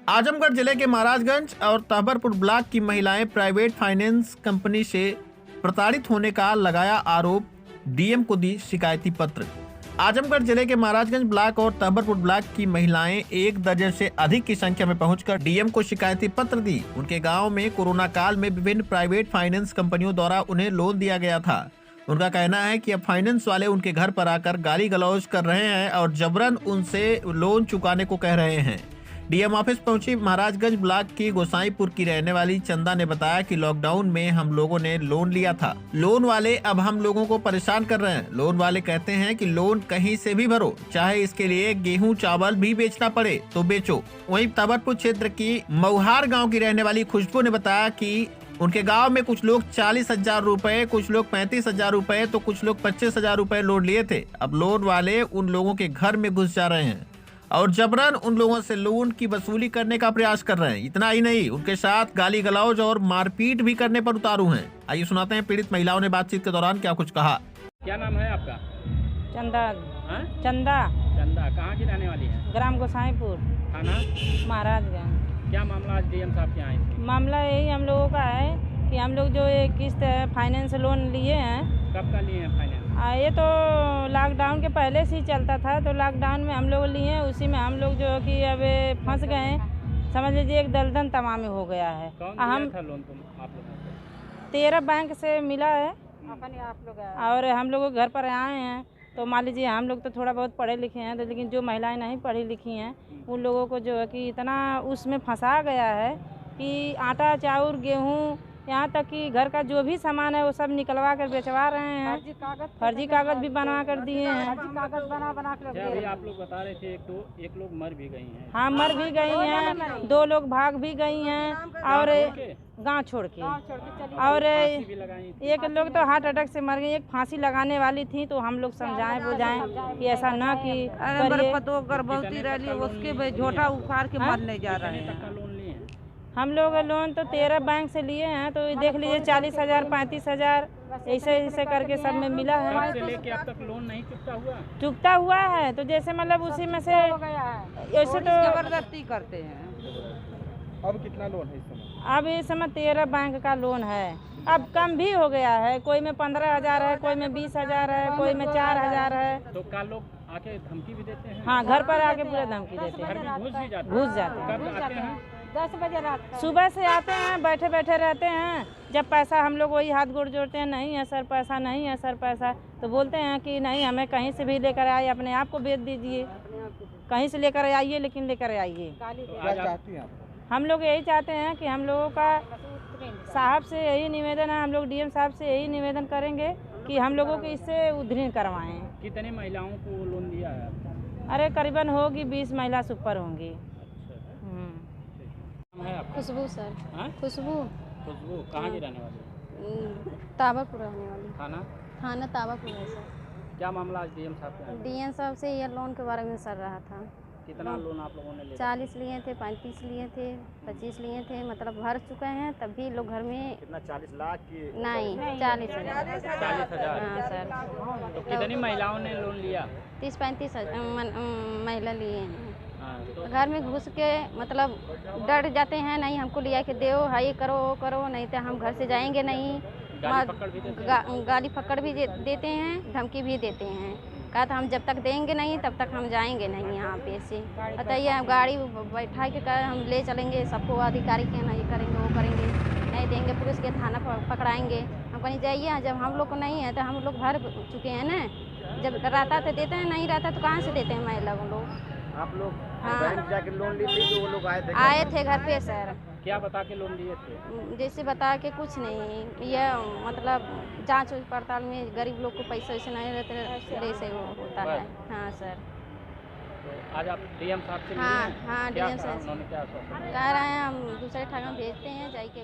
आजमगढ़ जिले के महाराजगंज और तहबरपुर ब्लॉक की महिलाएं प्राइवेट फाइनेंस कंपनी से प्रताड़ित होने का लगाया आरोप, डीएम को दी शिकायती पत्र। आजमगढ़ जिले के महाराजगंज ब्लॉक और तहबरपुर ब्लॉक की महिलाएं 1 दर्जन से अधिक की संख्या में पहुंचकर डीएम को शिकायती पत्र दी। उनके गांव में कोरोना काल में विभिन्न प्राइवेट फाइनेंस कंपनियों द्वारा उन्हें लोन दिया गया था। उनका कहना है कि अब फाइनेंस वाले उनके घर पर आकर गाली गलौज कर रहे हैं और जबरन उनसे लोन चुकाने को कह रहे हैं। डीएम ऑफिस पहुंची महाराजगंज ब्लॉक की गोसाईपुर की रहने वाली चंदा ने बताया कि लॉकडाउन में हम लोगों ने लोन लिया था। लोन वाले अब हम लोगों को परेशान कर रहे हैं। लोन वाले कहते हैं कि लोन कहीं से भी भरो, चाहे इसके लिए गेहूं चावल भी बेचना पड़े तो बेचो। वहीं तहबरपुर क्षेत्र की मऊहार गाँव की रहने वाली खुशबू ने बताया कि उनके गांव में कुछ लोग 40,000 रुपए, कुछ लोग 35,000 रुपए तो कुछ लोग 25,000 रुपए लोन लिए थे। अब लोन वाले उन लोगों के घर में घुस जा रहे हैं और जबरन उन लोगों से लोन की वसूली करने का प्रयास कर रहे हैं। इतना ही नहीं, उनके साथ गाली गलौज और मारपीट भी करने पर उतारू हैं। आइए सुनाते हैं पीड़ित महिलाओं ने बातचीत के दौरान क्या कुछ कहा। क्या नाम है आपका? चंदा। हाँ? चंदा। चंदा कहाँ की रहने वाली है? ग्राम गोसाईपुर, थाना महाराजगंज। क्या मामला आज डीएम साहब के आए थे? मामला यही हम लोगों का है कि हम लोग जो ये किस्त फाइनेंस लोन लिए हैं। कब का लिए हैं फाइनेंस? ये तो लॉकडाउन के पहले से ही चलता था, तो लॉकडाउन में हम लोग लिए हैं। उसी में हम लोग जो है कि अब फंस गए, समझ लीजिए एक दलदल तमामी हो गया है। कौन हम था लोन तुम आप लोगों को? 13 बैंक से मिला है और हम लोग घर पर आए हैं। तो मान लीजिए हम लोग तो थोड़ा बहुत पढ़े लिखे हैं, तो लेकिन जो महिलाएं नहीं पढ़ी लिखी हैं उन लोगों को जो है कि इतना उसमें फंसा गया है कि आटा चाउर गेहूं, यहाँ तक कि घर का जो भी सामान है वो सब निकलवा कर बेचवा रहे हैं। फर्जी कागज भी बनवा कर दिए हैं। अभी आप लोग बता रहे थे एक लोग मर भी गई हैं। हाँ, मर भी गई हैं, 2 लोग भाग भी गई हैं और गांव छोड़ के और एक लोग तो हार्ट अटैक से मर गई। एक फांसी लगाने वाली थी, तो हम लोग समझाएं बुझाएं कि ऐसा ना कि गर्भवती रही उसके झोटा उखाड़ के मरने जा रहे हैं। हम लोग लोन तो 13 बैंक से लिए हैं, तो देख लीजिए 40,000 35,000 ऐसे करके सब में मिला है। से लेके अब तक लोन नहीं चुकता हुआ है, तो जैसे मतलब उसी में से ऐसे तो जबरदस्ती करते हैं। अब कितना लोन है इस समय? अब इस समय 13 बैंक का लोन है। अब कम भी हो गया है, कोई में 15,000 है, कोई में 20,000 है, कोई में 4,000 है। तो क्या लोग आके धमकी भी देते हैं? हाँ, घर पर आके पूरा धमकी देते हैं। घुस जाते हैं। कब आते हैं? 10 बजे रात सुबह से आते हैं, बैठे बैठे रहते हैं। जब पैसा हम लोग वही हाथ गोड़ जोड़ते हैं, नहीं है सर पैसा, नहीं है सर पैसा, तो बोलते हैं कि नहीं, हमें कहीं से भी लेकर आइए, अपने आप को बेच दीजिए, कहीं से लेकर आइए, लेकिन लेकर आइए। क्या चाहती हैं आप? हम लोग यही चाहते हैं कि हम लोगों का साहब से यही निवेदन है, हम लोग डीएम साहब से यही निवेदन करेंगे कि हम लोगों को इससे उद्धरण करवाएं। कितने महिलाओं को लोन दिया है आपने? अरे करीबन होगी 20 महिला से ऊपर होंगी। खुशबू सर। हाँ? खुशबू। खुशबू कहाँ की रहने वाली? ताबापुर रहने वाली। थाना ताबापुर है सर। क्या मामला आज डीएम साहब के? डीएम साहब से ये लोन के बारे में सर रहा था। कितना लोन आप लोगों ने लिया? 40 लिए थे, 35 लिए थे, 25 लिए थे, मतलब भर चुके हैं। तब भी लोग घर में कितना 40 लाख की? नहीं 40,000। 40,000। हाँ सर। तो कितनी महिलाओं ने लोन लिया? 30-35 महिला लिए हैं। तो घर में घुस के मतलब डर जाते हैं, नहीं हमको लिया के दो, हाई करो वो करो, नहीं तो हम घर से जाएंगे नहीं। गाली फक्कड़ भी देते हैं, धमकी भी देते हैं। कहा था हम जब तक देंगे नहीं तब तक हम जाएंगे नहीं यहाँ पे से। बताइए, हम गाड़ी बैठा के हम ले चलेंगे, सबको अधिकारी के ना ये करेंगे वो करेंगे, नहीं देंगे पुलिस के थाना पकड़ाएंगे। हम कहीं जाइए, जब हम लोग को नहीं है तो हम लोग भर चुके हैं ना। जब रहता तो देते हैं, नहीं रहता तो कहाँ से देते हैं महिला लोग। आप लोग हाँ, जाके लोन ली थी तो वो लोग आए थे घर पे सर। क्या बता के लोन लिए थे? जैसे बता के कुछ नहीं, ये मतलब जांच पड़ताल में गरीब लोग को पैसे वैसे नहीं रहते, जैसे वो होता है। हाँ सर। तो आज आप डीएम साहब से मिले? हाँ, डीएम साहब उन्होंने क्या आश्वासन दिया? कह रहे हैं हम दूसरे ठाकुर भेजते हैं जाके।